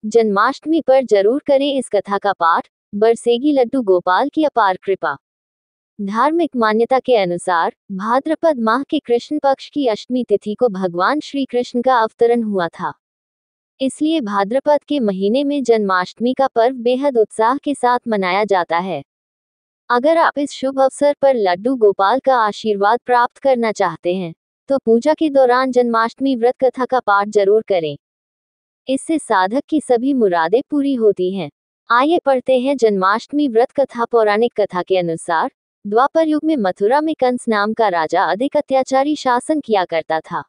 जन्माष्टमी पर जरूर करें इस कथा का पाठ, बरसेगी लड्डू गोपाल की अपार कृपा। धार्मिक मान्यता के अनुसार भाद्रपद माह के कृष्ण पक्ष की अष्टमी तिथि को भगवान श्री कृष्ण का अवतरण हुआ था। इसलिए भाद्रपद के महीने में जन्माष्टमी का पर्व बेहद उत्साह के साथ मनाया जाता है। अगर आप इस शुभ अवसर पर लड्डू गोपाल का आशीर्वाद प्राप्त करना चाहते हैं, तो पूजा के दौरान जन्माष्टमी व्रत कथा का पाठ जरूर करें। इससे साधक की सभी मुरादें पूरी होती हैं। आइए पढ़ते हैं जन्माष्टमी व्रत कथा। पौराणिक कथा के अनुसार द्वापर युग में मथुरा में कंस नाम का राजा अधिक अत्याचारी शासन किया करता था।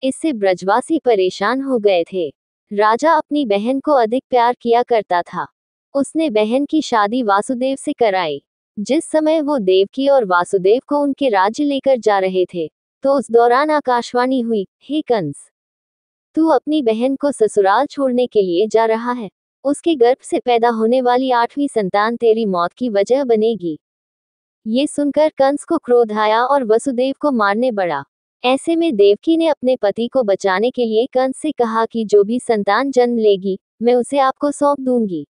इससे ब्रजवासी परेशान हो गए थे। राजा अपनी बहन को अधिक प्यार किया करता था। उसने बहन की शादी वासुदेव से कराई। जिस समय वो देवकी और वासुदेव को उनके राज्य लेकर जा रहे थे, तो उस दौरान आकाशवाणी हुई, हे कंस, तू अपनी बहन को ससुराल छोड़ने के लिए जा रहा है। उसके गर्भ से पैदा होने वाली 8वीं संतान तेरी मौत की वजह बनेगी। ये सुनकर कंस को क्रोध आया और वसुदेव को मारने बढ़ा। ऐसे में देवकी ने अपने पति को बचाने के लिए कंस से कहा कि जो भी संतान जन्म लेगी, मैं उसे आपको सौंप दूंगी।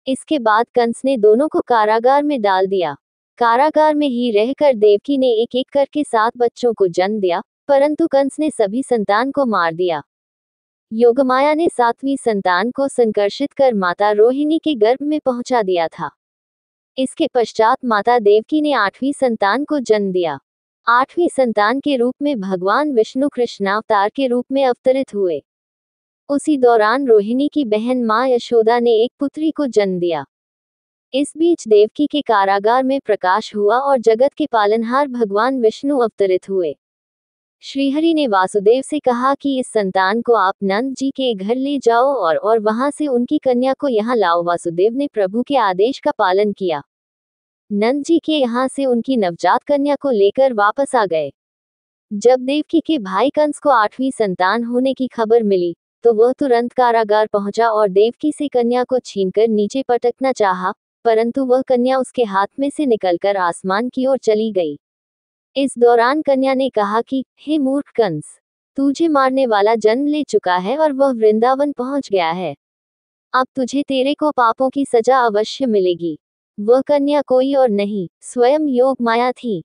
इसके बाद कंस ने दोनों को कारागार में डाल दिया। कारागार में ही रहकर देवकी ने एक एक करके 7 बच्चों को जन्म दिया, परंतु कंस ने सभी संतान को मार दिया। योगमाया ने 7वीं संतान को संकर्षित कर माता रोहिणी के गर्भ में पहुंचा दिया था। इसके पश्चात माता देवकी ने 8वीं संतान को जन्म दिया। 8वीं संतान के रूप में भगवान विष्णु कृष्णावतार के रूप में अवतरित हुए। उसी दौरान रोहिणी की बहन मां यशोदा ने एक पुत्री को जन्म दिया। इस बीच देवकी के कारागार में प्रकाश हुआ और जगत के पालनहार भगवान विष्णु अवतरित हुए। श्रीहरि ने वासुदेव से कहा कि इस संतान को आप नंद जी के घर ले जाओ और वहां से उनकी कन्या को यहाँ लाओ। वासुदेव ने प्रभु के आदेश का पालन किया। नंद जी के यहाँ से उनकी नवजात कन्या को लेकर वापस आ गए। जब देवकी के भाई कंस को 8वीं संतान होने की खबर मिली, तो वह तुरंत कारागार पहुंचा और देवकी से कन्या को छीनकर नीचे पटकना चाहा, परंतु वह कन्या उसके हाथ में से निकलकर आसमान की ओर चली गई। इस दौरान कन्या ने कहा कि, हे मूर्ख कंस, तुझे मारने वाला जन्म ले चुका है और वह वृंदावन पहुंच गया है। अब तुझे तेरे को पापों की सजा अवश्य मिलेगी। वह कन्या कोई और नहीं, स्वयं योगमाया थी।